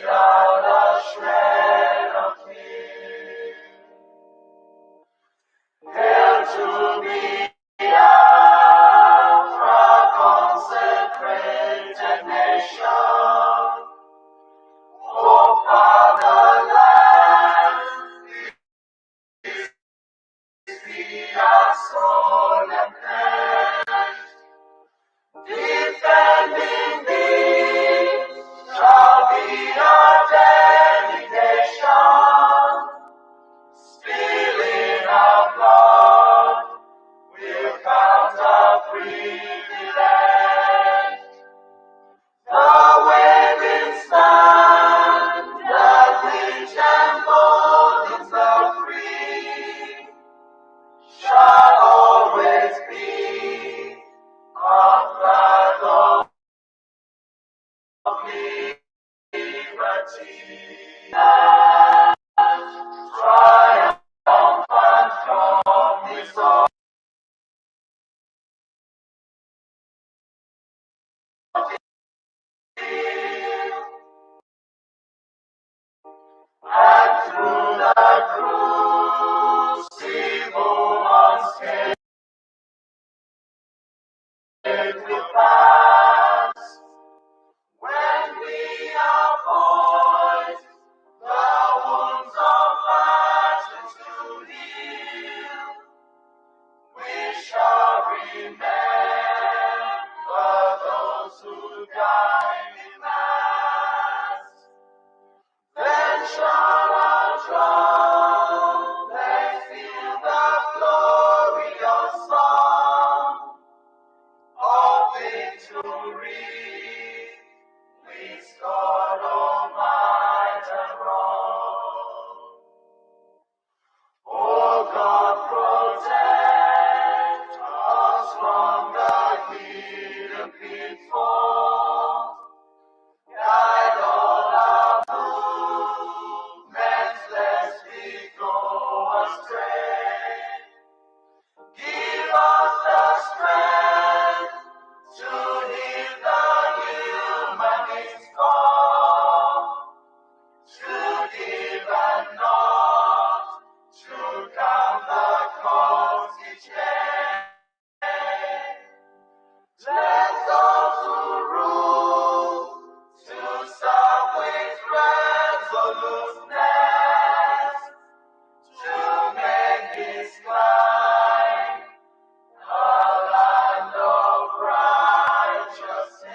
without a shred of fear. Hail to me, Biafra, consecrated nation. O fatherland, peace be our soul and pledge. Defending thee shall be our dedication. Spilling our blood will count our privilege. The waving standard which emboldens the free shall always be our flag of liberty. Triumphant from his soul. And through the crucible unscathed will pass. When we are poised, the wounds of passions to heal, we shall remember those who died in mass. Then shall our trumpets fill the glorious song of victory. We scored all might and wrong. Oh God, protect us from the hidden pitfalls. Guide all our movements, lest we go astray. Give us the strength to heal the humanist call, to give and not to count the cost each day. Let those who rule to serve with resoluteness, to make this climb a land of righteousness.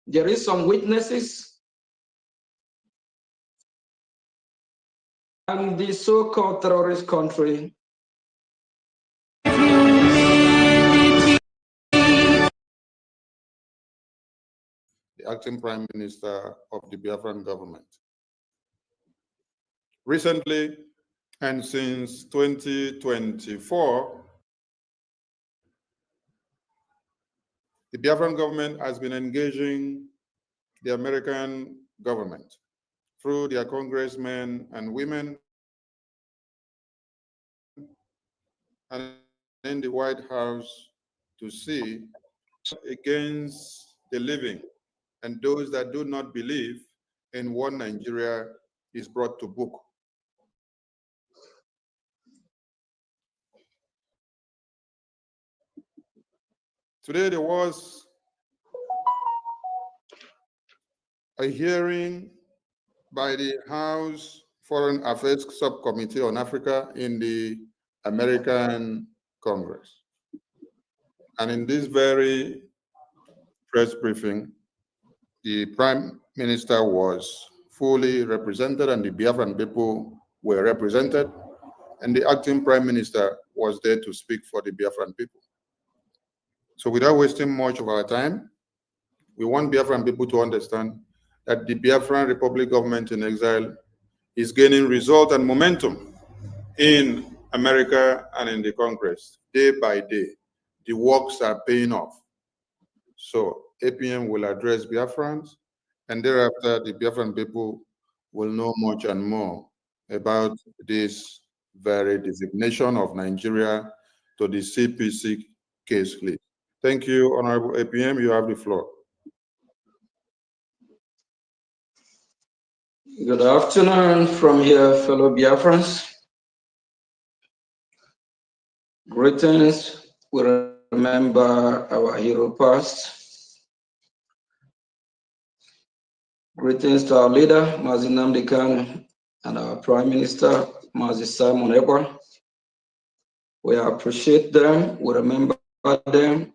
There is some witnesses and the so-called terrorist country the acting Prime Minister of the Biafran government. Recently, and since 2024, the Biafran government has been engaging the American government through their congressmen and women and in the White House to see against the living and those that do not believe in one Nigeria is brought to book. Today there was a hearing by the House Foreign Affairs Subcommittee on Africa in the American Congress. And in this very press briefing, the Prime Minister was fully represented and the Biafran people were represented, and the acting Prime Minister was there to speak for the Biafran people. So without wasting much of our time, we want Biafran people to understand that the Biafran Republic government in exile is gaining result and momentum in America and in the Congress. Day by day, the works are paying off. So APM will address Biafrans, and thereafter the Biafran people will know much and more about this very designation of Nigeria to the CPC case list. Thank you, Honorable APM. You have the floor. Good afternoon from here, fellow Biafrans. Greetings. We remember our hero past. Greetings to our leader, Mazi Nnamdi Kanu, and our Prime Minister, Mazi Simon Ekpa. We appreciate them. We remember them.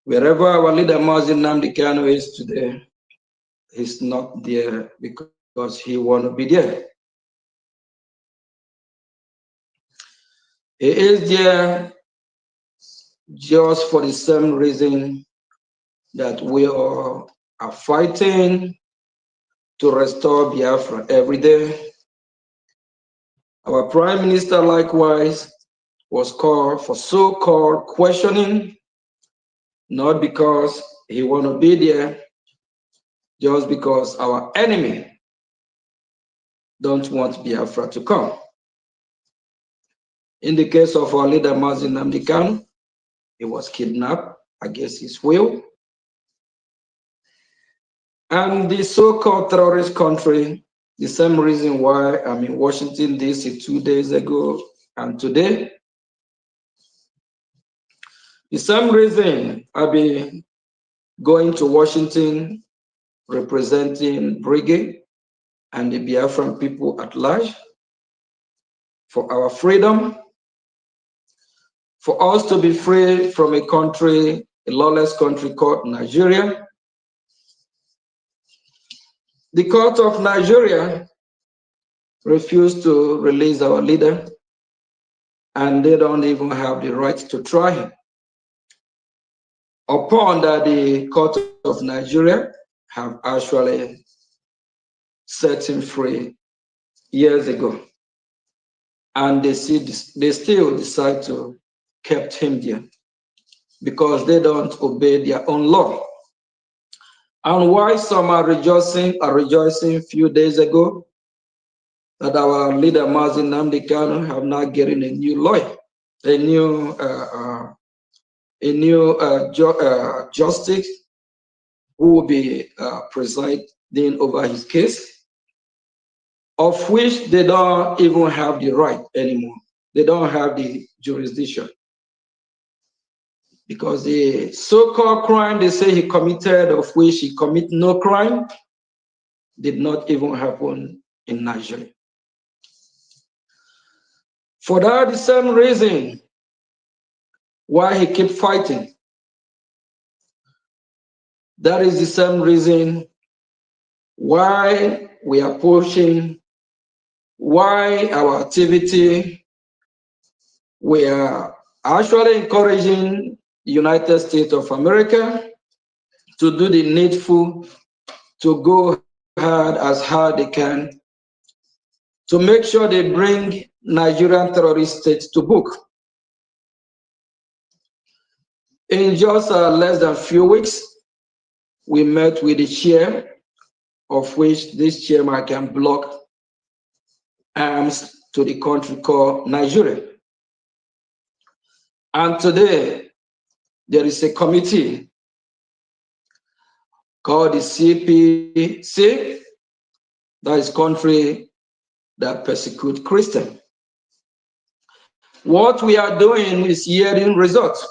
Wherever our leader, Mazi Nnamdi Kanu, is today, he's not there because he want to be there. He is there just for the same reason that we are fighting to restore Biafra every day. Our Prime Minister likewise was called for so-called questioning, not because he want to be there, just because our enemy don't want Biafra to come. In the case of our leader, Mazi Nnamdi Kanu, he was kidnapped against his will. And the so-called terrorist country, the same reason why I'm in Washington, D.C. 2 days ago and today, the same reason I've been going to Washington representing Brgie and the Biafran people at large for our freedom, for us to be free from a country, a lawless country called Nigeria. The court of Nigeria refused to release our leader, and they don't even have the right to try him. Upon that, the court of Nigeria have actually set him free years ago, and they still decide to keep him there because they don't obey their own law. And why some are rejoicing a few days ago that our leader Mazi Nnamdi Kanu have now getting a new lawyer, a new justice who will be presiding over his case, of which they don't even have the right anymore. They don't have the jurisdiction. Because the so-called crime they say he committed, of which he commit no crime, did not even happen in Nigeria. For that, the same reason why he keep fighting. That is the same reason why we are pushing, why our activity, we are actually encouraging the United States of America to do the needful, to go hard they can, to make sure they bring Nigerian terrorist states to book. In just less than a few weeks, we met with the chair, of which this chairman can block arms to the country called Nigeria. And today, there is a committee called the CPC, that is country that persecute Christians. What we are doing is hearing results.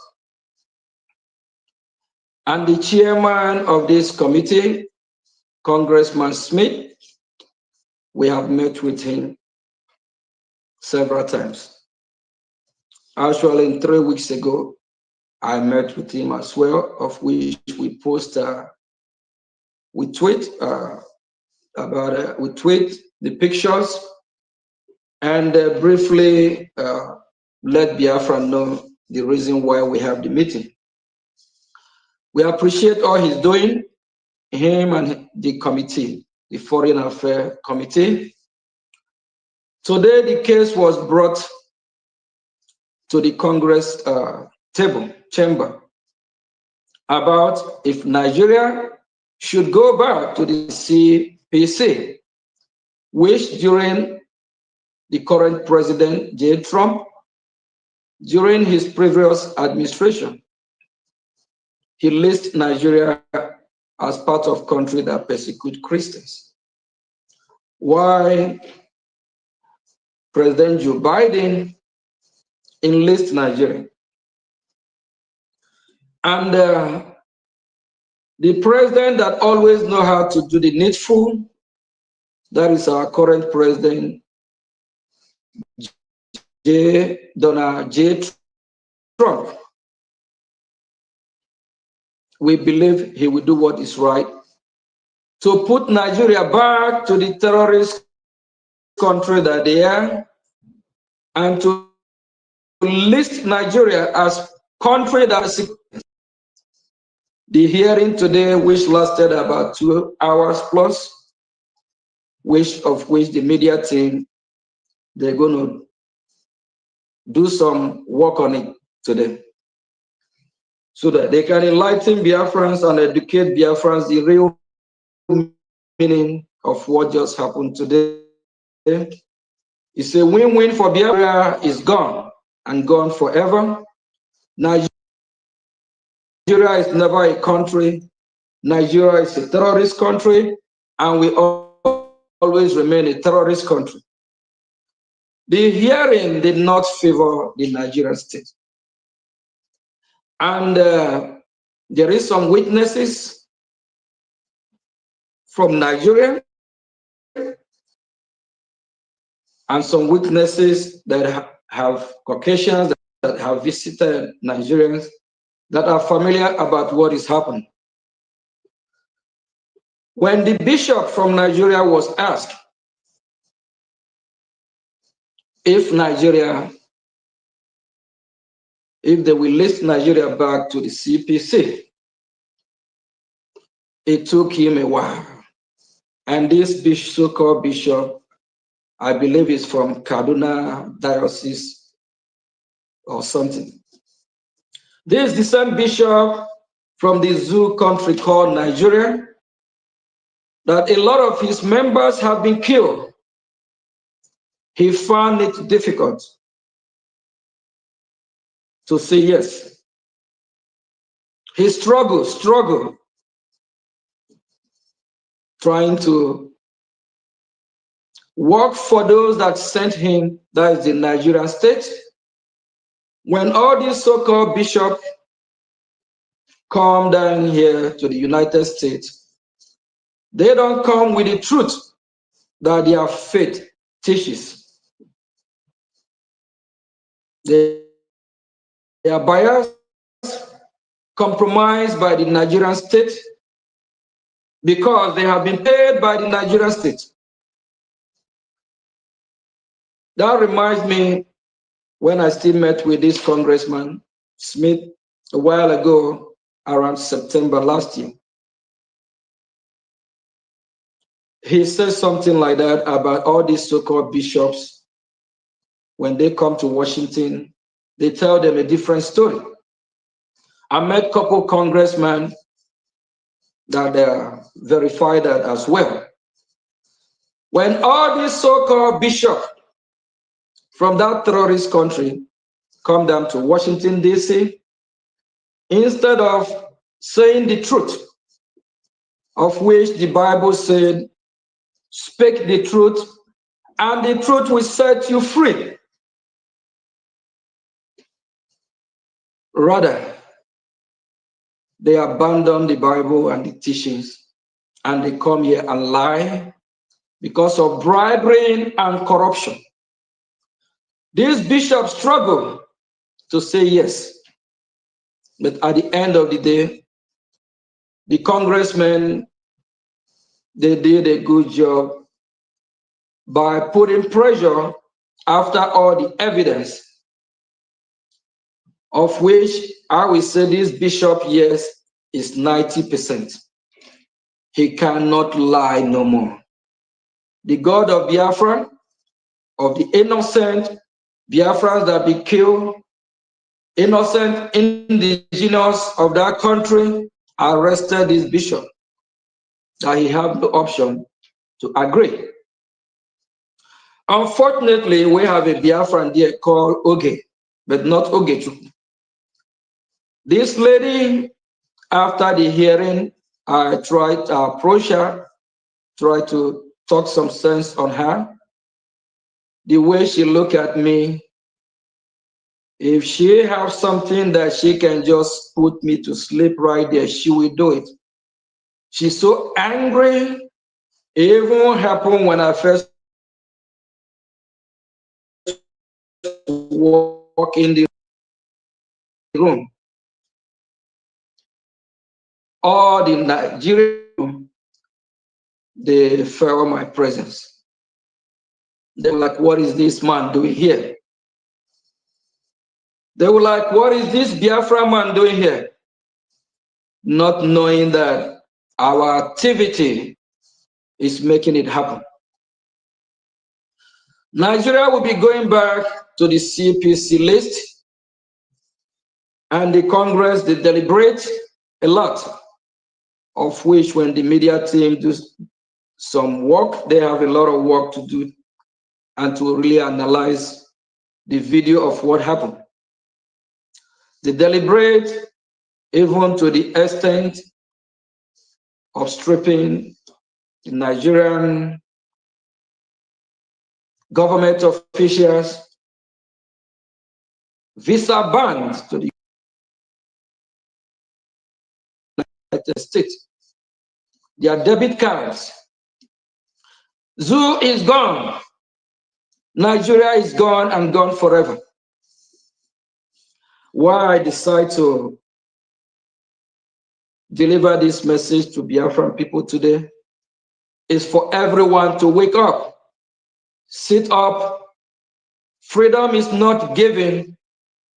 And the chairman of this committee, Congressman Smith, we have met with him several times. Actually, 3 weeks ago, I met with him as well, of which we post, we tweet the pictures and briefly let Biafra know the reason why we have the meeting. We appreciate all he's doing, him and the committee, the Foreign Affairs Committee. Today, the case was brought to the Congress chamber about if Nigeria should go back to the CPC, which during the current president, J. Trump, during his previous administration, he lists Nigeria as part of countries that persecute Christians. Why President Joe Biden enlists Nigeria. And the president that always knows how to do the needful, that is our current president, Donald J. Trump. We believe he will do what is right to put Nigeria back to the terrorist country that they are, and to list Nigeria as country that is. The hearing today, which lasted about 2 hours plus, which the media team, they're going to do some work on it today, so that they can enlighten Biafrans and educate Biafrans the real meaning of what just happened today. It's a win-win for Biafra. Is gone and gone forever. Nigeria is never a country. Nigeria is a terrorist country, and we always remain a terrorist country. The hearing did not favor the Nigerian state. And there is some witnesses from Nigeria and some witnesses that have Caucasians that have visited Nigerians that are familiar about what is happening. When the bishop from Nigeria was asked if they will list Nigeria back to the CPC, it took him a while. And this so-called bishop, I believe, is from Kaduna Diocese or something. This is the same bishop from the zoo country called Nigeria, that a lot of his members have been killed. He found it difficult to say yes. He struggled, trying to work for those that sent him, that is the Nigerian state. When all these so-called bishops come down here to the United States, they don't come with the truth that their faith teaches. They are biased, compromised by the Nigerian state, because they have been paid by the Nigerian state. That reminds me when I still met with this Congressman Smith a while ago, around September last year. He says something like that about all these so-called bishops. When they come to Washington, they tell them a different story. I met a couple congressmen that verified that as well. When all these so-called bishops from that terrorist country come down to Washington, D.C., instead of saying the truth, of which the Bible said, speak the truth, and the truth will set you free. Rather, they abandon the Bible and the teachings, and they come here and lie because of bribery and corruption. These bishops struggle to say yes, but at the end of the day, the congressmen, they did a good job by putting pressure after all the evidence, of which I will say this bishop, yes, is 90%. He cannot lie no more. The God of Biafra, of the innocent Biafrans that be killed, innocent indigenous of that country, arrested this bishop, that he have the option to agree. Unfortunately, we have a Biafran there called Oge. but not Ogechu. This lady, after the hearing, I tried to approach her, tried to talk some sense on her. The way she looked at me, if she has something that she can just put me to sleep right there, she will do it. She's so angry. It even happened when I first walked in the room. All the Nigerians, they felt my presence. They were like, what is this man doing here? They were like, what is this Biafra man doing here? Not knowing that our activity is making it happen. Nigeria will be going back to the CPC list, and the Congress, they deliberate a lot, of which when the media team does some work, they have a lot of work to do and to really analyze the video of what happened. They deliberate even to the extent of stripping the Nigerian government officials visa bans to the United States, their debit cards. Zoo is gone. Nigeria is gone and gone forever. Why I decide to deliver this message to Biafran people today is for everyone to wake up, sit up. Freedom is not given,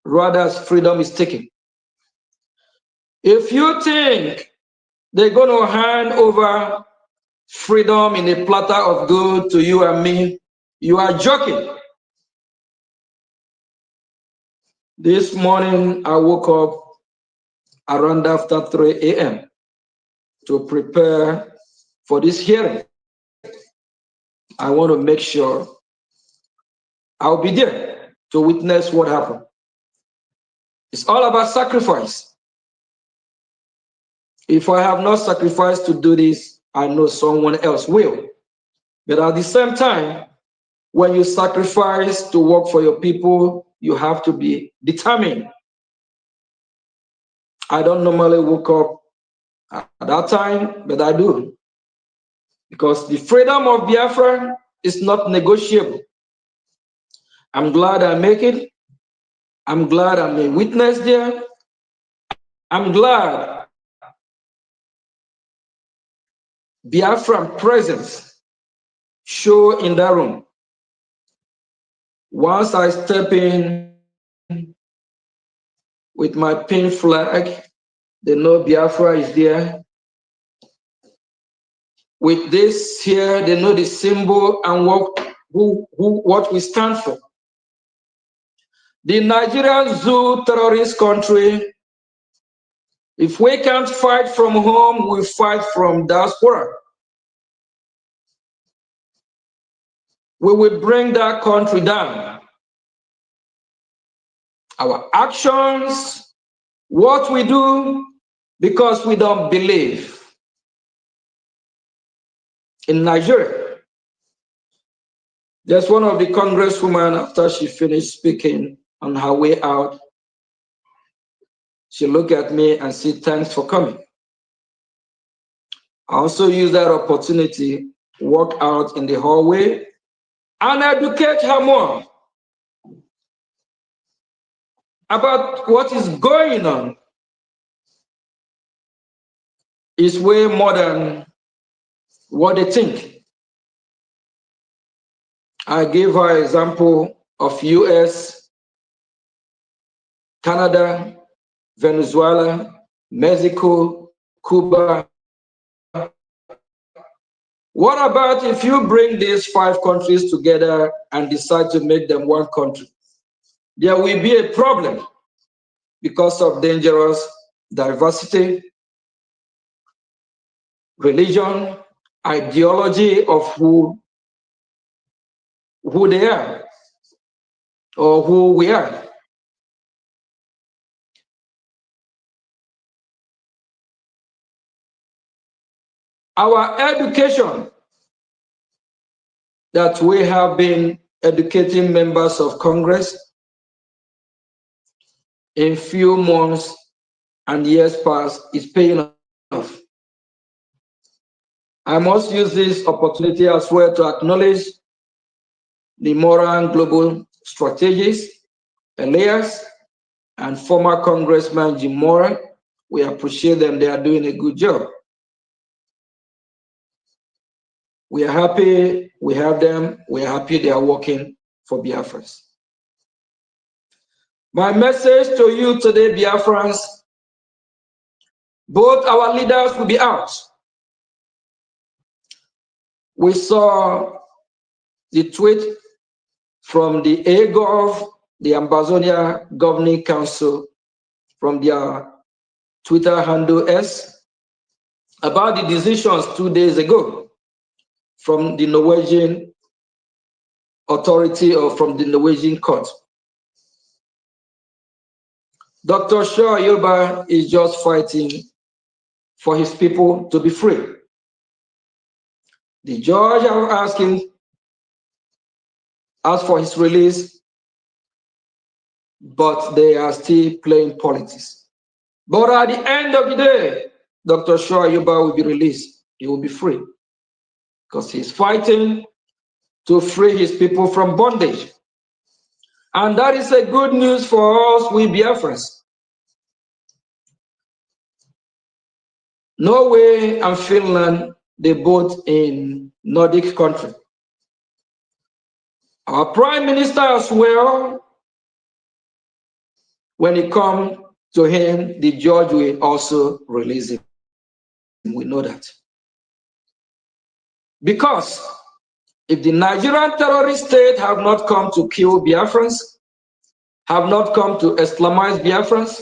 rather freedom is taken. If you think they're going to hand over freedom in a platter of gold to you and me, you are joking. This morning, I woke up around after 3 a.m. to prepare for this hearing. I want to make sure I'll be there to witness what happened. It's all about sacrifice. If I have not sacrificed to do this, I know someone else will. But at the same time, when you sacrifice to work for your people, you have to be determined. I don't normally wake up at that time, but I do. Because the freedom of Biafra is not negotiable. I'm glad I make it. I'm glad I'm a witness there. I'm glad Biafran presence show in that room. Once I step in with my pink flag, they know Biafra is there. With this here, they know the symbol and what we stand for. The Nigerian zoo terrorist country, if we can't fight from home, we fight from diaspora. We will bring that country down. Our actions, what we do, because we don't believe in Nigeria. There's one of the congresswomen, after she finished speaking on her way out, she looked at me and said, thanks for coming. I also use that opportunity, walk out in the hallway and educate her more about what is going on. It's way more than what they think. I gave her an example of US, Canada, Venezuela, Mexico, Cuba. What about if you bring these 5 countries together and decide to make them one country? There will be a problem because of dangerous diversity, religion, ideology of who they are or who we are. Our education that we have been educating members of Congress in few months and years past is paying off. I must use this opportunity as well to acknowledge the Moran Global Strategist, Elias, and former Congressman Jim Moran. We appreciate them. They are doing a good job. We are happy we have them. We are happy they are working for Biafrans. My message to you today, Biafrans, both our leaders will be out. We saw the tweet from the AGOV, the Ambazonia Governing Council, from their Twitter handle S, about the decisions 2 days ago from the Norwegian authority or from the Norwegian court. Dr. Shaw Yoruba is just fighting for his people to be free. The judge asked for his release, but they are still playing politics. But at the end of the day, Dr. Shaw Yoruba will be released. He will be free because he's fighting to free his people from bondage. And that is a good news for us, we Biafrans. Norway and Finland, they both in Nordic country. Our Prime Minister as well, when it comes to him, the judge will also release him. We know that. Because if the Nigerian terrorist state have not come to kill Biafrans, have not come to Islamize Biafrans,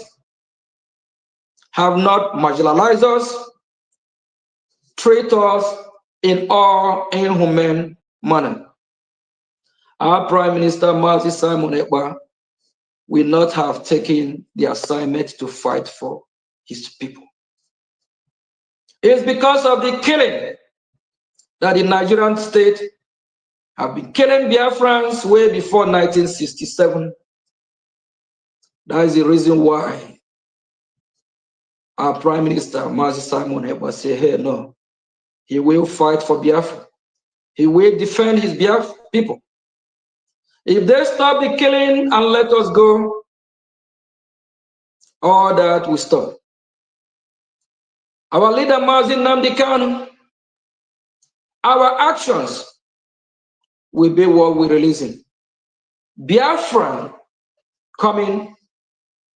have not marginalized us, treat us in all inhumane manner, our Prime Minister Mazi Simon Ekpa will not have taken the assignment to fight for his people. It's because of the killing that the Nigerian state have been killing Biafrans way before 1967. That is the reason why our Prime Minister Mazi Simon Ekpa said, hey, no, he will fight for Biafra. He will defend his Biafra people. If they stop the killing and let us go, all that will stop. Our leader Mazi Nnamdi Kanu, our actions will be what we're releasing. Biafra coming,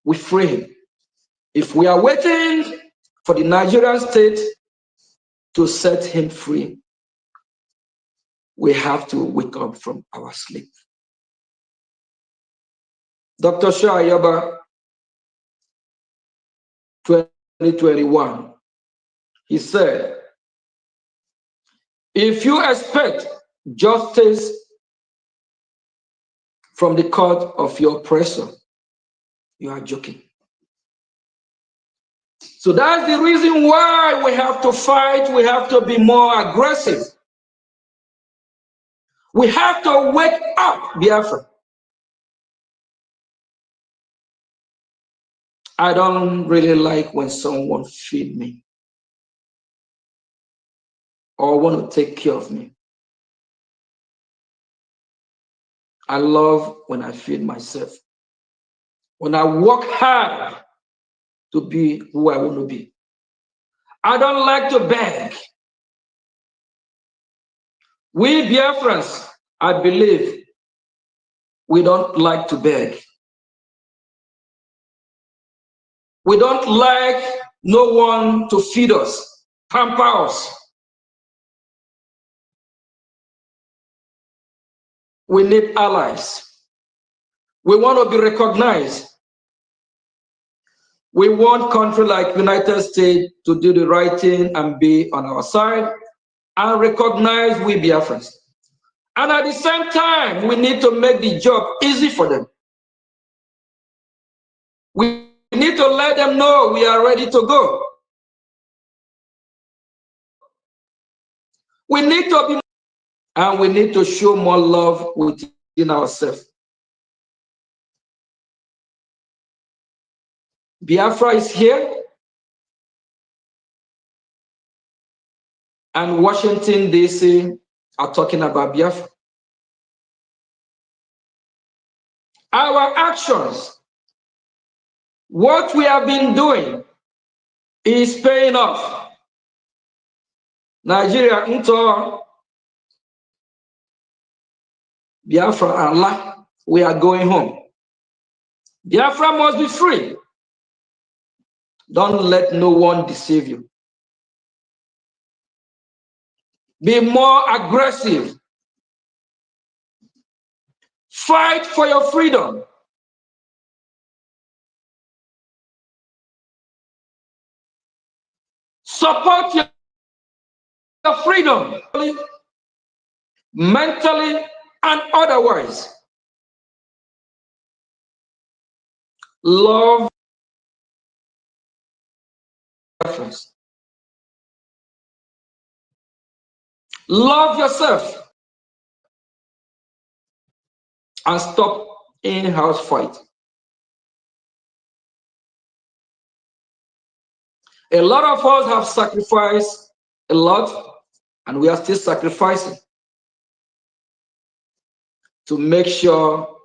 we free him. If we are waiting for the Nigerian state to set him free, we have to wake up from our sleep. Dr. Shaw Yoruba, 2021, he said, if you expect justice from the court of your oppressor, you are joking. So that's the reason why we have to fight. We have to be more aggressive. We have to wake up, Biafra. I don't really like when someone feed me or want to take care of me. I love when I feed myself. When I work hard to be who I want to be. I don't like to beg. We Biafrans, I believe, we don't like to beg. We don't like no one to feed us, pamper us. We need allies. We want to be recognized. We want countries like United States to do the right thing and be on our side and recognize we Biafrans. And at the same time, we need to make the job easy for them. We need to let them know we are ready to go. We need to be, and we need to show more love within ourselves. Biafra is here, and Washington, D.C. are talking about Biafra. Our actions, what we have been doing, is paying off. Nigeria, into Biafra, Allah, we are going home. Biafra must be free. Don't let no one deceive you. Be more aggressive. Fight for your freedom. Support your freedom, mentally and otherwise. Love Love yourself and stop in-house fight. A lot of us have sacrificed a lot, and we are still sacrificing to make sure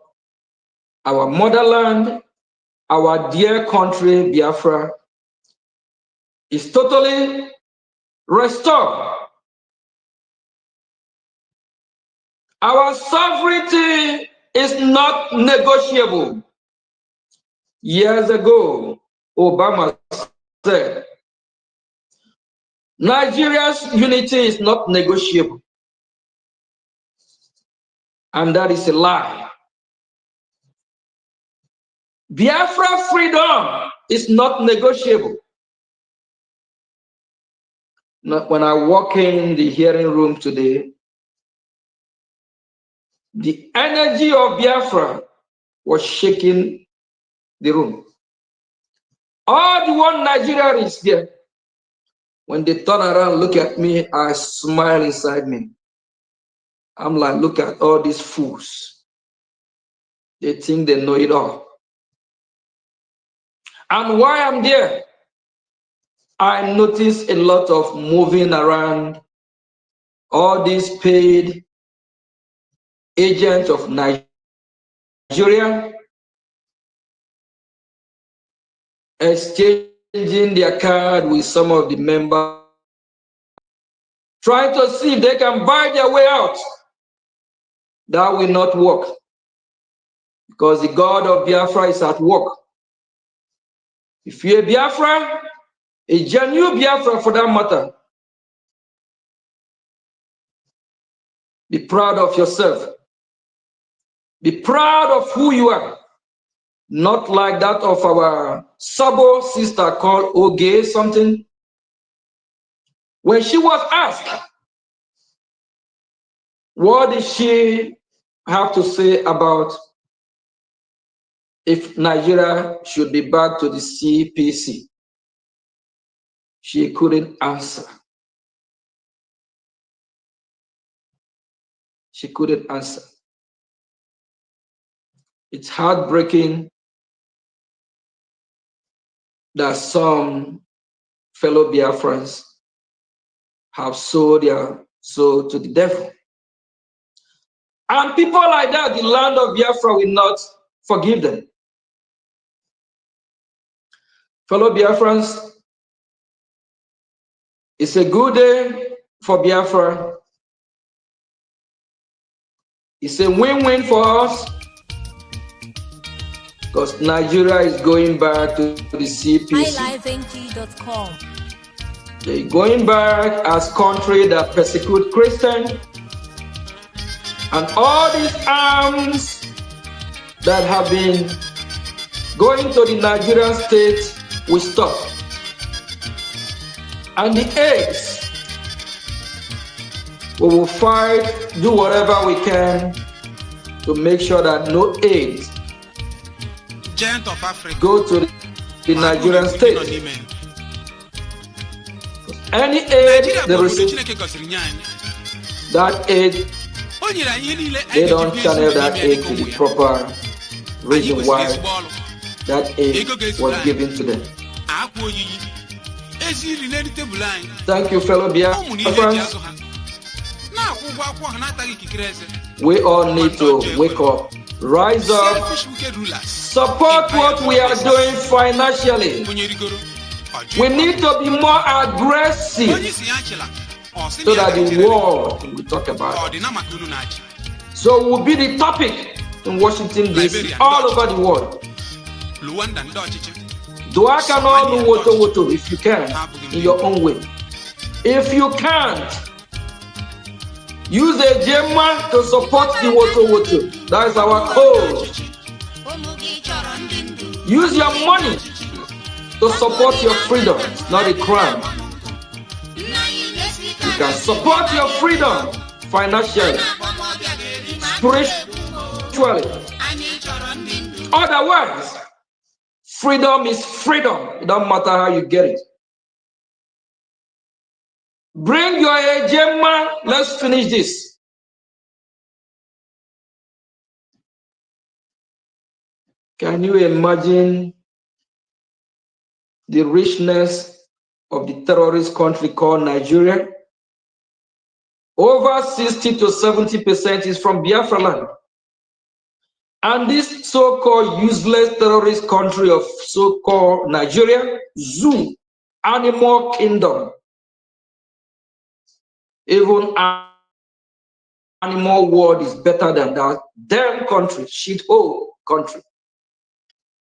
our motherland, our dear country, Biafra, is totally restored. Our sovereignty is not negotiable. Years ago, Obama said, Nigeria's unity is not negotiable. And that is a lie. Biafra freedom is not negotiable. When I walk in the hearing room today, the energy of Biafra was shaking the room. All the one Nigeria is there. When they turn around, look at me, I smile inside me. I'm like, look at all these fools. They think they know it all. And while I'm there, I notice a lot of moving around, all these paid agents of Nigeria exchanging their card with some of the members, trying to see if they can buy their way out. That will not work, because the God of Biafra is at work. If you're a Biafra, a genuine Biafra for that matter, be proud of yourself. Be proud of who you are. Not like that of our Sabo sister called Oge something. When she was asked, what did she have to say about if Nigeria should be back to the CPC? She couldn't answer. She couldn't answer. It's heartbreaking that some fellow Biafrans have sold their soul to the devil. And people like that, the land of Biafra will not forgive them. Fellow Biafrans, it's a good day for Biafra. It's a win-win for us, because Nigeria is going back to the CPC. iLiveNG.com. They're going back as country that persecute Christians, and all these arms that have been going to the Nigerian state will stop. And the AIDS, we will fight, do whatever we can to make sure that no AIDS Giant of Africa go to the Nigerian state. Any aid they receive, that aid, they don't channel that aid to the proper reason why that aid was given to them. Thank you, fellow Biafrans. We all need to wake up, rise up, support what we are doing financially. We need to be more aggressive so that the world will talk about it. So it will be the topic in Washington, D.C., all over the world. Do I cannot do woto if you can, in your own way. If you can't, use a Gemma to support the woto. That is our code. Use your money to support your freedom, not a crime. You can support your freedom financially, spiritually. Otherwise, freedom is freedom. It doesn't matter how you get it. Bring your Gemma. Let's finish this. Can you imagine the richness of the terrorist country called Nigeria? Over 60 to 70% is from Biafra land. And this so-called useless terrorist country of so-called Nigeria, zoo, animal kingdom. Even animal world is better than that. Damn country, shithole country.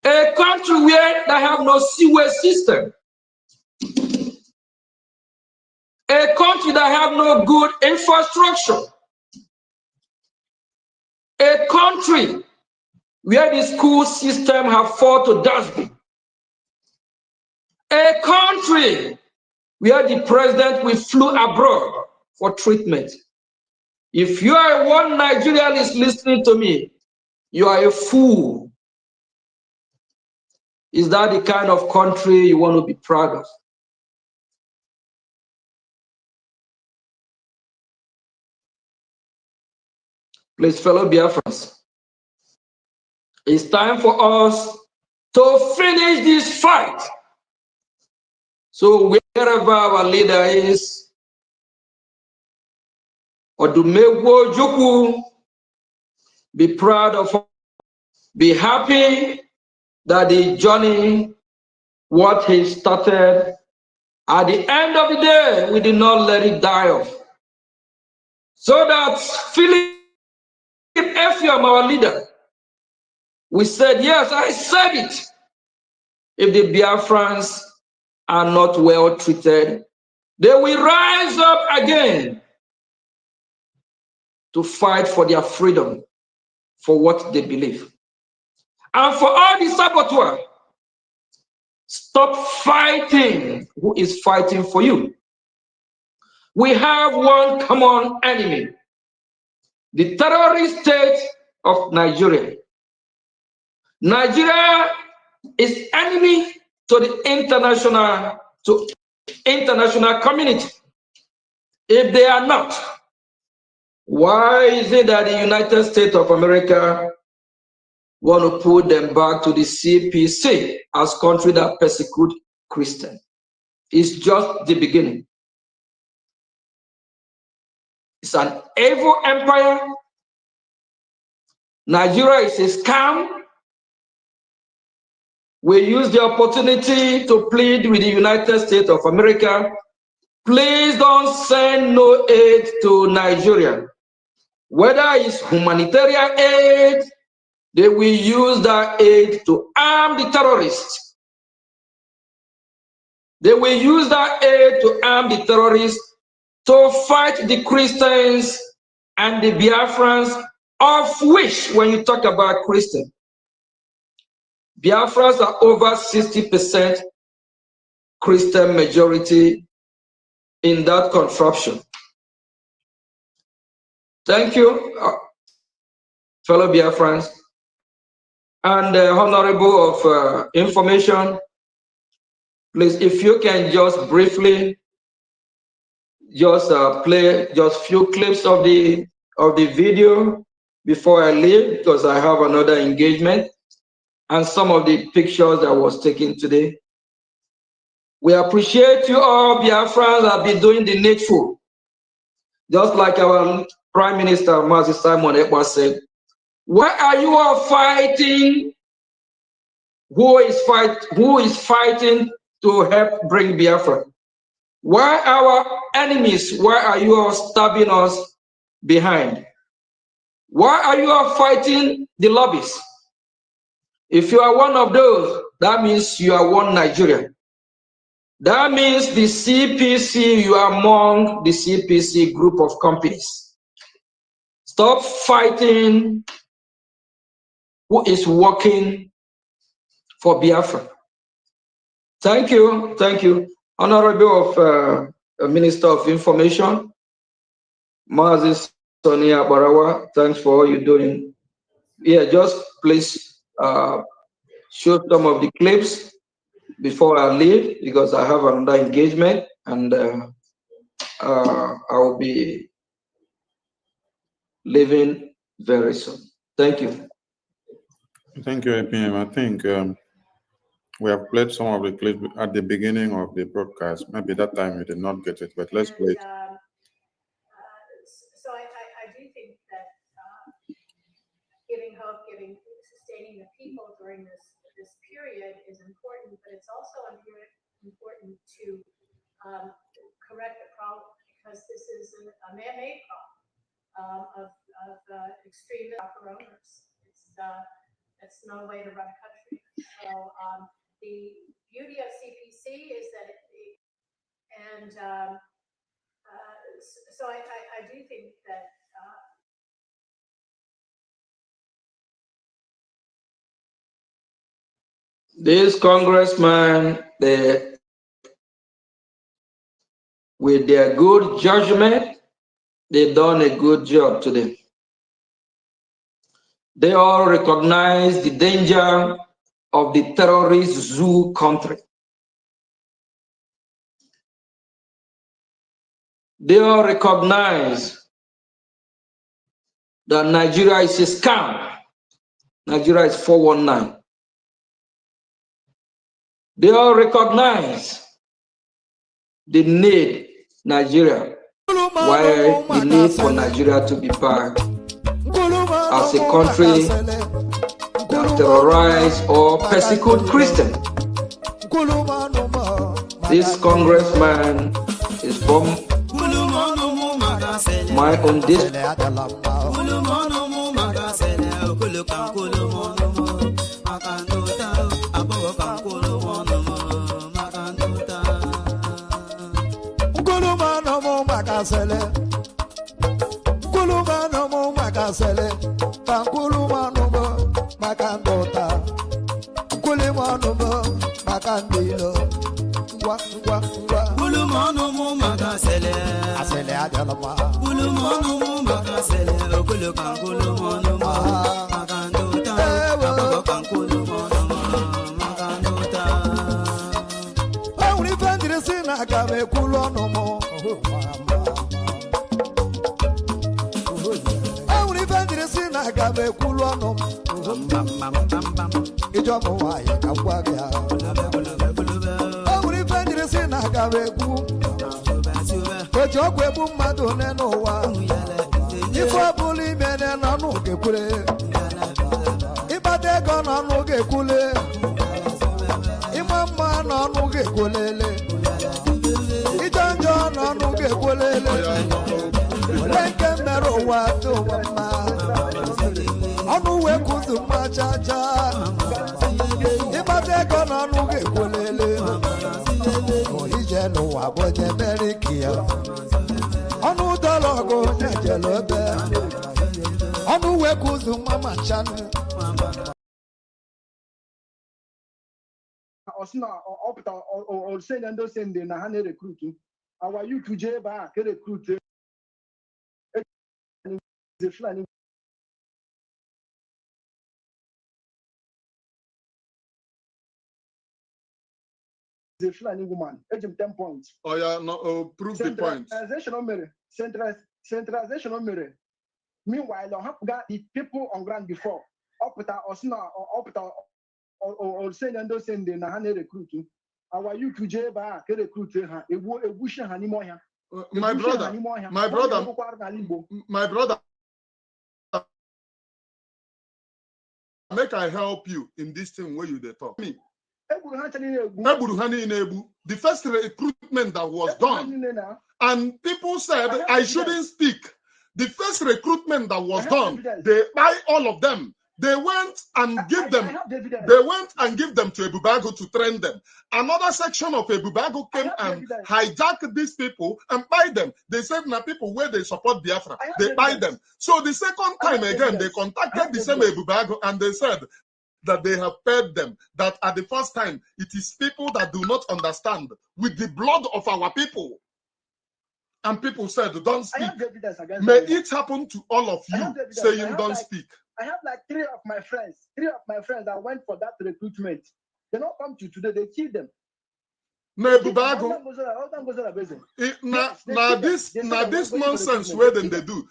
A country where they have no sewage system. A country that have no good infrastructure. A country where the school system have fall to dustbin. A country where the president will flew abroad for treatment. If you are one Nigerian is listening to me, you are a fool. Is that the kind of country you want to be proud of? Please, fellow Biafrans, it's time for us to finish this fight. So wherever our leader is, Odumegwu Ojukwu, be proud of us, be happy that the journey, what he started, at the end of the day, we did not let it die off. So that Philip Efiam, our leader, we said, yes, I said it. If the Biafrans are not well treated, they will rise up again to fight for their freedom, for what they believe. And for all the saboteurs, stop fighting who is fighting for you. We have one common enemy, the terrorist state of Nigeria. Nigeria is enemy to the international community. If they are not, why is it that the United States of America want to put them back to the CPC as country that persecute Christians? It's just the beginning. It's an evil empire. Nigeria is a scam. We use the opportunity to plead with the United States of America. Please don't send no aid to Nigeria. Whether it's humanitarian aid, they will use that aid to arm the terrorists. They will use that aid to arm the terrorists, to fight the Christians and the Biafrans, of which, when you talk about Christians, Biafrans are over 60% Christian majority in that contraption. Thank you, fellow Biafrans. And honorable of information, please, if you can just briefly just play just few clips of the video before I leave, because I have another engagement, and some of the pictures that was taken today. We appreciate you all, Biafrans, have been doing the needful. Just like our Prime Minister, Mazi Simon Ekpa, said, why are you all fighting? Who is fighting to help bring Biafra? Why our enemies? Why are you all stabbing us behind? Why are you all fighting the lobbies? If you are one of those, that means you are one Nigeria. That means the CPC, you are among the CPC group of companies. Stop fighting who is working for Biafra. Thank you. Thank you. Honorable of Minister of Information, Mazi Sonia Barawa, thanks for all you're doing. Yeah, just please show some of the clips before I leave, because I have another engagement, and I will be leaving very soon. Thank you. Thank you, APM. I think we have played some of the clips at the beginning of the broadcast. Maybe that time you did not get it, but let's play it. So I do think that giving hope, sustaining the people during this period is important, but it's also important to correct the problem, because this is a man-made problem of extremist owners. It's no way to run a country. So the beauty of CPC is that so I do think that this congressman, with their good judgment, they've done a good job today. They all recognize the danger of the terrorist zoo country. They all recognize that Nigeria is a scam. Nigeria is 419. They all recognize the need Nigeria, why the need for Nigeria to be part as a country that terrorize or persecute Christians. This congressman is from my own district. Or say and those same day na ha recruit. Our youth to J ba recruit. a Fulani woman. 10 points. Oh yeah, no, prove the point. Centralization on mirror. Meanwhile, I have got the people on ground before. Opita or Sna or saying and those saying they Nahane recruiting. Our you to Jeba recruit her. A bush and Hanimoya. My brother, make I help you in this thing where you they talk. Me. The first recruitment that was done, and people said I shouldn't speak. The first recruitment that was done, they buy all of them. They went and give them. They went and give them to Ebubago to train them. Another section of Ebubago came and hijacked these people and buy them. They said, "Na people where they support Biafra, they buy them." So the second time again, they contacted the same Ebubago and they said that they have paid them. That at the first time, it is people that do not understand with the blood of our people. And people said, "Don't speak." May it happen to all of you saying, "Don't speak." I have like three of my friends that went for that recruitment. They don't come to today, they kill them. Now this nonsense where then they do.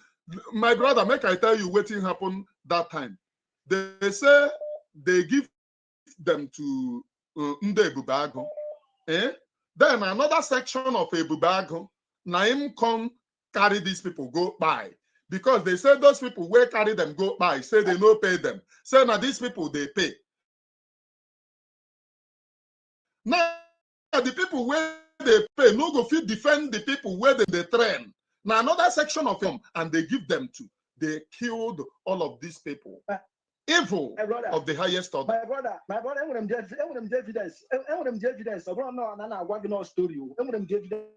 My brother, make I tell you what happened that time. They say they give them to Nde Ebubago. Then another section of Ebubago, Naim come carry these people go by. Because they say those people where carry them go by, say they no pay them. Say now these people they pay. Now the people where they pay no go fit defend the people where they train. Now another section of them and they give them to. They killed all of these people. Evil of the highest order. My brother, I want them evidence. I want them evidence. I don't know, and I want no story. I want them evidence.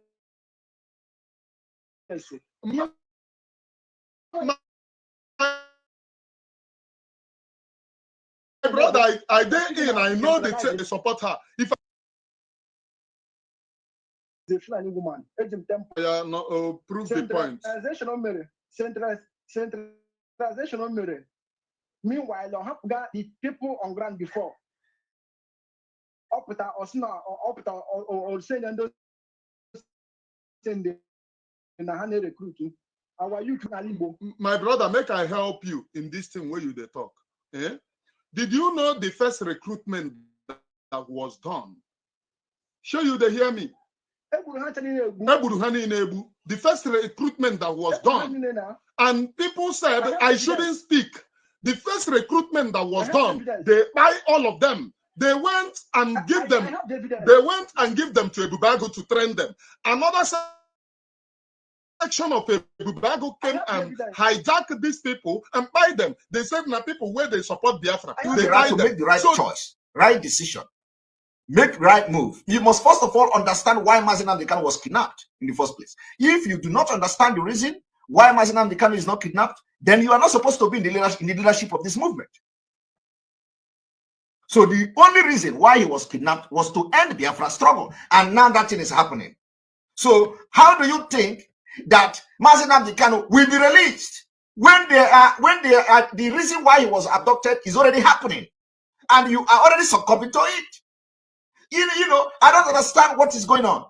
My brother, I did in. I know they support her. If the Fulani woman, prove the point. Centralization on mirror. Meanwhile, I have got the people on ground before. Opita or Sna or saying and those saying they Nahane recruiting. Our you to Alibo. My brother, make I help you in this thing where you they talk. Did you know the first recruitment that was done? Show you they hear me. The first recruitment that was done, and people said I shouldn't speak. The first recruitment that was done, they buy all of them. They went and give them. They went and give them to Ebubago to train them. Another section of Ebubago came and hijacked these people and buy them. They said, "Na people where they support Biafra." They right to make the right choice, right decision, make right move. You must first of all understand why Mazi Nnamdi Kanu was kidnapped in the first place. If you do not understand the reason why Mazi Nnamdi Kanu is not kidnapped, then you are not supposed to be in the leadership of this movement. So the only reason why he was kidnapped was to end Biafra struggle, and now that thing is happening. So how do you think that Mazi Nnamdi Kanu will be released when the reason why he was abducted is already happening, and you are already succumbing to it? You know, I don't understand what is going on.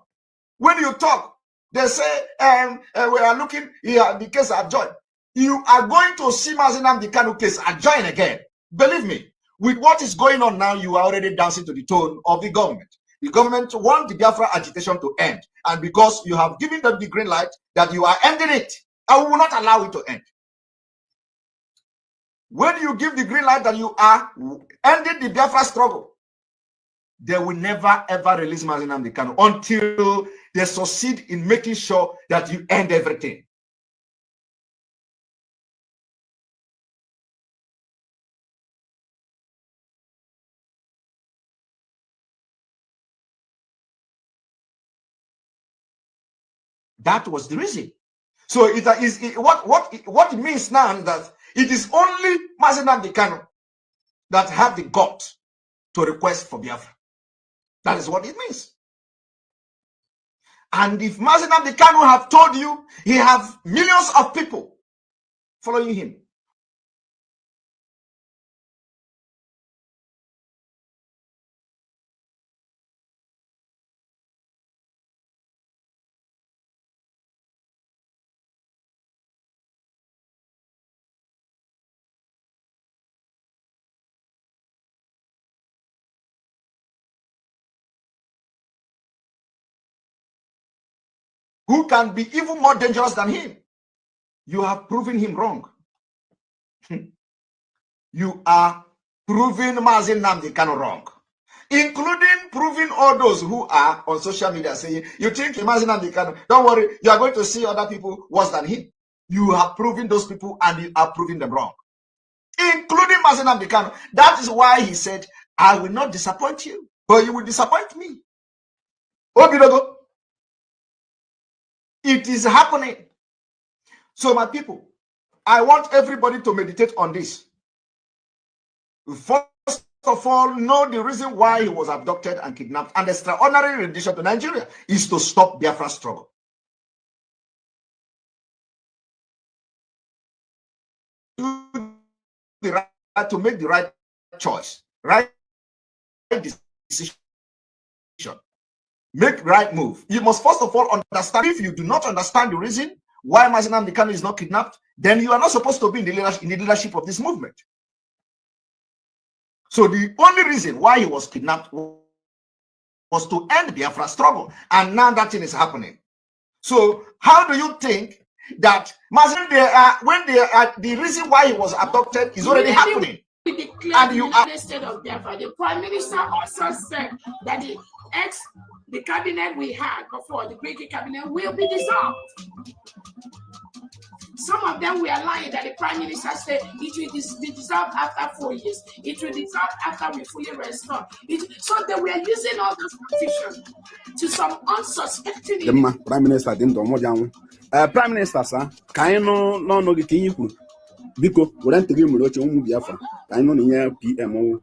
When you talk, they say we are looking here, the case adjourned. You are going to see Mazi Nnamdi Kanu case adjourned again. Believe me, with what is going on now, you are already dancing to the tone of the government. The government wants the Biafra agitation to end, and because you have given them the green light that you are ending it, I will not allow it to end. When you give the green light that you are ending the Biafra struggle, they will never ever release Mazi Nnamdi Kanu until they succeed in making sure that you end everything. That was the reason. So what it means now that it is only Mazi Nnamdi Kanu that have the gut to request for Biafra. That is what it means. And if Mazi Nnamdi Kanu have told you he have millions of people following him, who can be even more dangerous than him. You have proven him wrong. You are proving Mazi Nnamdi Kanu wrong, including proving all those who are on social media saying, you think Mazi Nnamdi Kanu, don't worry, you are going to see other people worse than him. You have proven those people and you are proving them wrong, including Mazi Nnamdi Kanu. That is why he said, I will not disappoint you, but you will disappoint me. Obidogo. It is happening. So my people, I want everybody to meditate on this. First of all, know the reason why he was abducted and kidnapped, and the extraordinary rendition to Nigeria is to stop Biafra struggle. To make the right choice, right decision, make right move. You must first of all understand. If you do not understand the reason why Mazi Nnamdi Kanu is not kidnapped, then you are not supposed to be in the leadership of this movement. So the only reason why he was kidnapped was to end the Biafra struggle, and now that thing is happening. So how do you think that the reason why he was abducted is already happening? And you are the state of Biafra. The Prime Minister also said that the cabinet we had before, the Brgie cabinet, will be dissolved. Some of them were lying that the Prime Minister said it will be dissolved after 4 years. It will dissolve after we fully restore. So they were using all this confusion to some unsuspecting. The Prime Minister didn't know. Prime Minister, sir, can you no get you? Because we don't give him much on Biafra. I know the PMO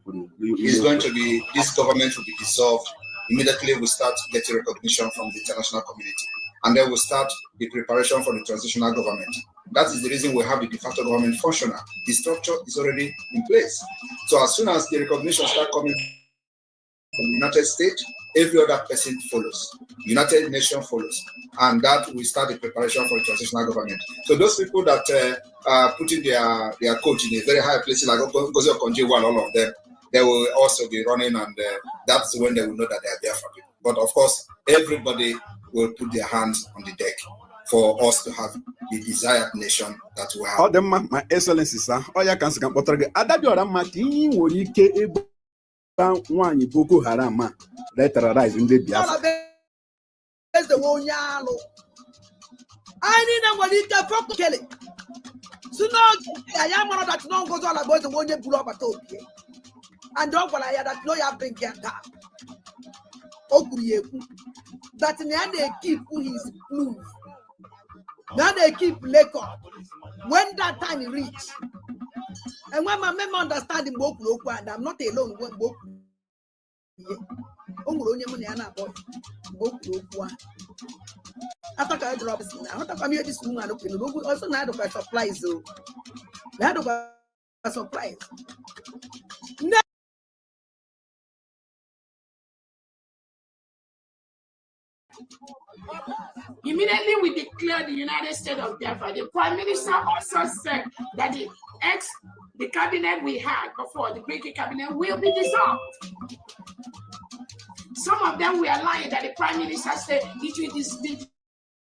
is going to be, this government will be dissolved. Immediately we start getting recognition from the international community. And then we'll start the preparation for the transitional government. That is the reason we have the de facto government functional. The structure is already in place. So as soon as the recognition starts coming from the United States, every other person follows. United Nations follows. And that will start the preparation for the transitional government. So those people that are putting their coat in a very high place, like Ngozi Okonjo-Iweala, all of them, they will also be running, and that's when they will know that they are there for people. But of course, everybody will put their hands on the deck for us to have the desired nation that we have. Oh, the my excellency, sir. Oh, yeah, can see. But Adabio Mati Worike one Boko Haram terrorize in the Biafra. That's the one yalo. I need a Walita for Kelly. So now I am one that no goes all about the one you pull up at all. And don't what I had that no you have been get that. That in the end they keep his proof. Now they keep record. When that time he reach, and when my member understand him, and I'm not alone when book. After I drop this, I want to come here this room and open. Also, now I supplies. So, now I supplies. Immediately we declared the United States of Biafra. The Prime Minister also said that the cabinet we had before, the Brgie cabinet, will be dissolved. Some of them were lying that the Prime Minister said it will be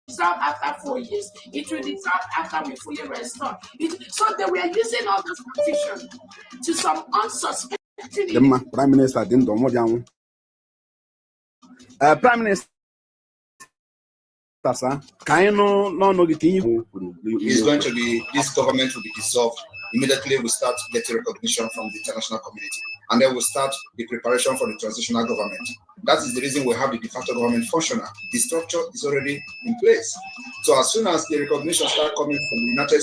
dissolved after 4 years. It will dissolve after we fully restore. So they were using all this confusion to some unsuspecting. The Prime Minister didn't know. Prime Minister. Can you no get you? It's going to be, this government will be dissolved. Immediately we start getting recognition from the international community. And then we'll start the preparation for the transitional government. That is the reason we have the de facto government functional. The structure is already in place. So as soon as the recognition starts coming from the United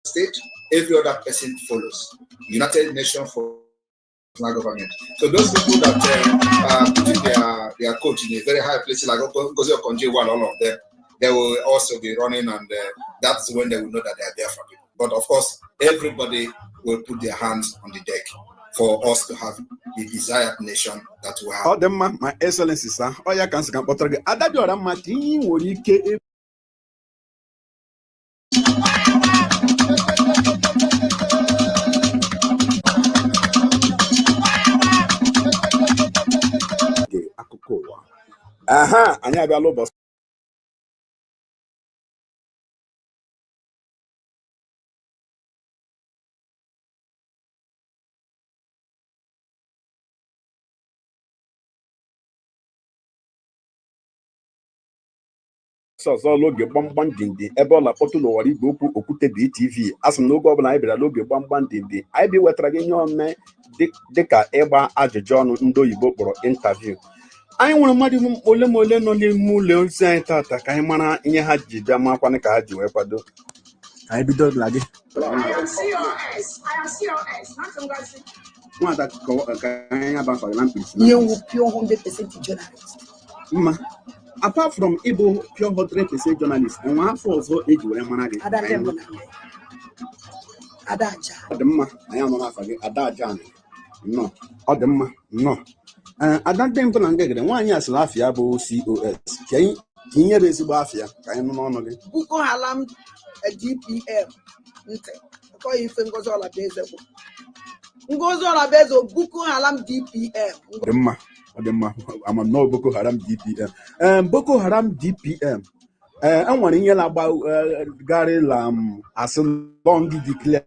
States, every other person follows. United Nations follows. Government. So those people that are putting their coat in a very high place, like Ngozi Okonjo-Iweala, all of them, they will also be running, and that's when they will know that they are there for people. But of course, everybody will put their hands on the deck for us to have the desired nation that we have. Oh, the my excellency, sir. Oh, yeah, can see. But Adabio Mati Worike. Aha, anya abịa lụbọs ọzọ n'oge gbamgbam dindi ebe ọ na-akpọtụ n'ụwa igwe okwu Okwute BTV. Asị m n'oge ọbụla anyị bịara n'oge gbamgbam dindi anyị bịa wetara gị ihe ome dịka ịgba ajụjụ ọnụ ndị oyibo kpọrọ interview. Anyị nwere mmadụ ole ma ole nọ n'ime ụlọ ozi anyị tata ka anyị mara ihe ha ji bịa makwanụ ka ha ji wee kwado. Ka anyị bido na gị. Nwada ka anyị abafaghị na mkpirisi. Pure 100% journalist. Mma. Apart from Igbo pure 100% journalist, and one for also eji were mara gị. Adaja. Ọ dị mma, anyị anọ n'afọ gị, Adaja. No, ọ dị mma, no. Adadị mbụ na ngegede, nwaanyị asịrị afịa bụ COS. Ka ihe bụ ezigbo afịa, ka anyị nụ n'ọnụ gị. Boko Haram DPM. Ntị, akọghị ife Ngozi Olabieze bụ. Ngozi Olabieze Boko Haram DPM. Ọ dị mma. Ọ dị mma, ama m na Boko Haram DPM. Boko Haram DPM. Enwere ihe na-agba garịla asị lọngị declare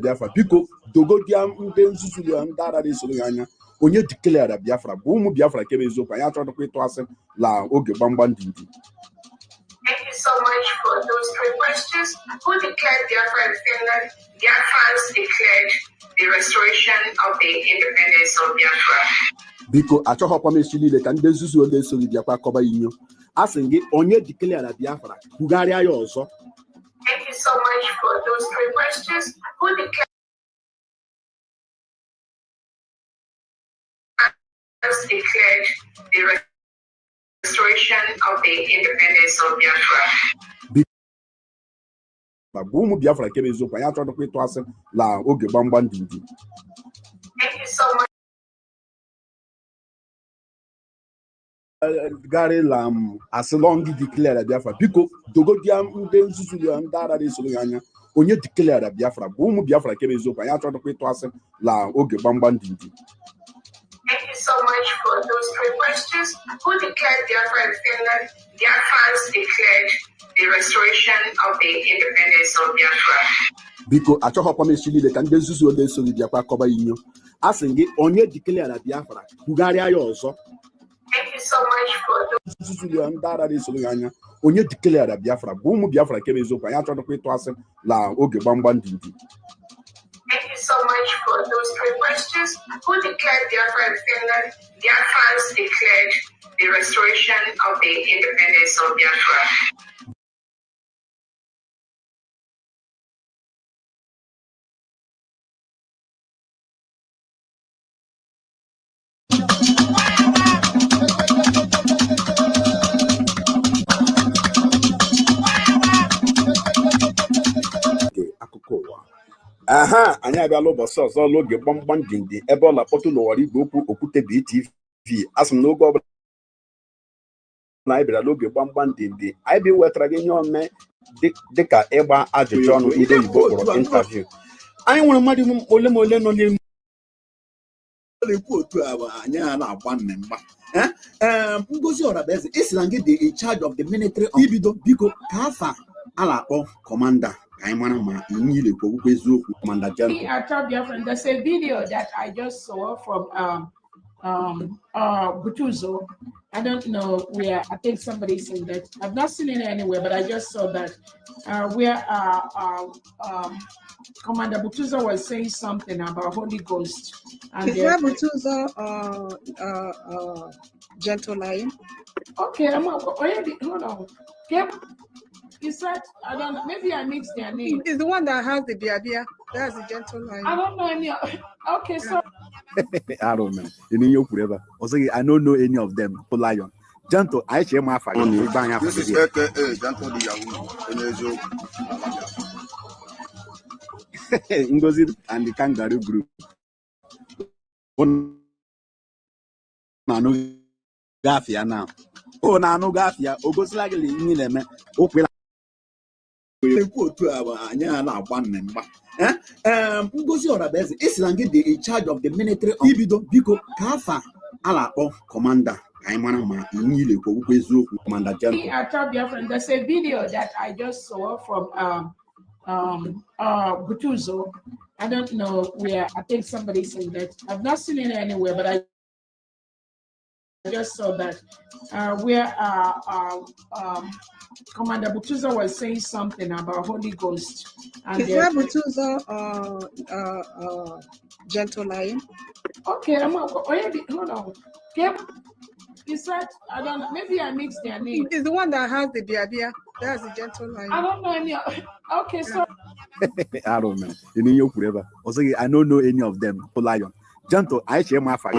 Biafra. Biko dogodia ndị nzuzu ya ndị ara na-esoro ya anya. Onye declare Biafra bụ ụmụ Biafra kebe eziokwu. Anyị achọghịkwa ịtụ asị la oge gbamgbam dindi. Thank you so much for those 3 questions. Who declared Biafra in Finland? Biafrans declared the restoration of the independence of Biafra. Biko achọghọkwa m echi niile ka ndị nzuzu ole esoghi bịakwa kọba inyo. A sị gị onye declare Biafra kwugharịa ya ọzọ. Thank you so much for those 3 questions. Who declared the restoration of the independence of Biafra? Bụ ụmụ Biafra kebe eziokwu anyị achọghịkwa ịtụ asị la oge gbamgbam dindi. Thank you so much. Garịla asị lọngị declare Biafra. Biko dogodia ndị nzuzu ya ndị ara na-esoro ya anya. Onye declare Biafra bụ ụmụ Biafra kebe eziokwu anyị achọghịkwa ịtụ asị la oge gbamgbam dindi. Thank you so much for those 3 questions. Who declared Biafra in Finland? Biafrans declared the restoration of the independence of Biafra. Biko achọghọkwa m echi niile ka ndị nzuzu ole esoghi bịakwa kọba inyo. A sị gị onye declare Biafra kwugharịa ya ọzọ. Thank you so much for those. Nzuzu ya ndị ara na-esoro ya anya. Onye declare Biafra bụ ụmụ Biafra kebe eziokwu anyị achọghịkwa ịtụ asị la oge gbamgbam dindi. Thank you so much for those 3 questions. Who declared Biafra in Finland? Biafrans declared the restoration of the independence of Biafra. Anyị abịala ụbọchị ọzọ n'oge gbamgbam dindi ebe ọ na-akpọtụ n'ụwa igwe okwu Okwute BTV. Asị m n'oge ọbụla anyị bịara n'oge gbamgbam dindi anyị bịa wetara gị ihe ome dịka ịgba ajụjụ ọnụ ndị oyibo kpọrọ interview. Anyị nwere mmadụ ole ma ole nọ n'ime ekwu otu a anyị na-agba mgba. Ngozi Olabieze isi na gị dị in charge of the military ibido biko ka afa a na-akpọ kọmanda. There's a video that I just saw from Butuzo. I don't know where. I think somebody said that. I've not seen it anywhere, but I just saw that where Commander Butuzo was saying something about Holy Ghost. And is that Butuzo Gentle Lion? Okay, hold on. He said, I don't know, maybe I mixed their name. It's the one that has the Biabia. That's the Gentle Lion. I don't know any. Okay, so. I don't know. I don't know any of them. Lion. Gentle, I share my family. This is AKA Gentle the Yahoo. Ngozi and the Kangaroo Group. Gafia now. Oh, no, Gafia. Ogoslagly, Nileme. Okay. Ngozi Olabieze isi na gị dị in charge of the military ibido biko ka afa a na-akpọ commander anyị mara ma ihe ilekwa okwu eziokwu Commander General. There's a video that I just saw from Butuzo. I don't know where. I think somebody said that. I've not seen it anywhere, but just saw that where Commander Butuza was saying something about Holy Ghost. And Is that Butuza Gentle Lion? Okay, hold on. Okay. He said, I don't know, maybe I mixed their name. He's the one that has the Biabia. That's the Gentle Lion. I don't know any. Okay, so I don't know. I don't know any of them. Lion. Gentle, I share my fire.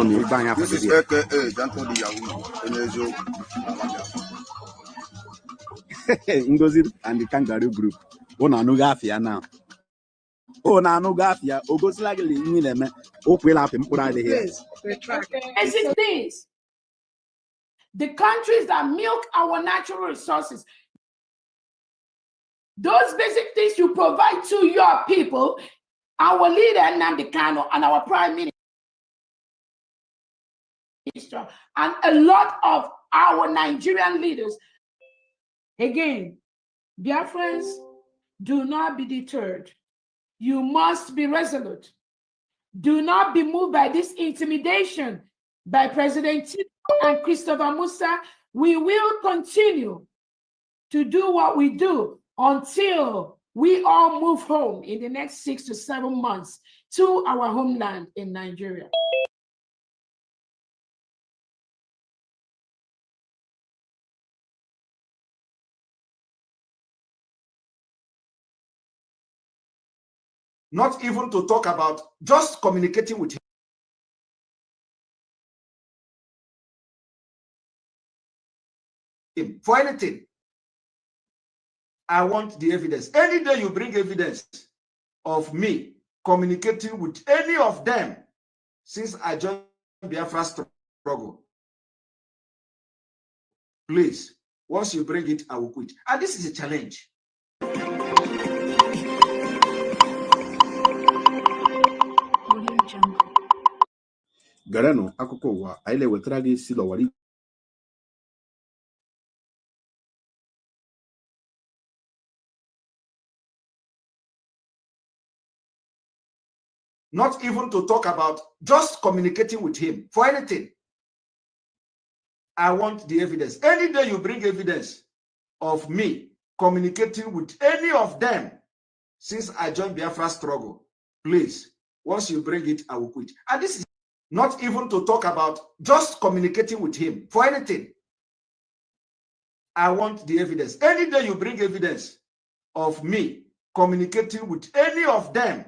This is AKA Gentle the Yahoo. Ngozi and the Kangaroo Group. Oh, no, Gafia now. Oh, no, Gafia. Oh, goes like a minute. Oh, we'll have him put out here. basic things. The countries that milk our natural resources, those basic things you provide to your people, our leader Nnamdi Kanu and our prime minister, and a lot of our Nigerian leaders. Again, dear friends, do not be deterred. You must be resolute. Do not be moved by this intimidation by President Tinubu and Christopher Musa. We will continue to do what we do until we all move home in the next 6 to 7 months to our homeland in Nigeria. Not even to talk about just communicating with him for anything. I want the evidence. Any day you bring evidence of me communicating with any of them since I joined Biafra struggle, please, once you bring it, I will quit. And this is a challenge. Garano akụkọ ụwa anyị na-ewetara gị si lọwari. Not even to talk about just communicating with him for anything. I want the evidence. Any day you bring evidence of me communicating with any of them since I joined Biafra struggle, please, once you bring it, I will quit. And this is not even to talk about just communicating with him for anything. I want the evidence. Any day you bring evidence of me communicating with any of them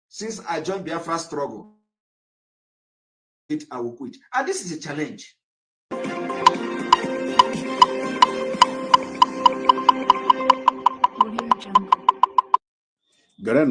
since I joined Biafra struggle, I will quit. And this is a challenge. Garano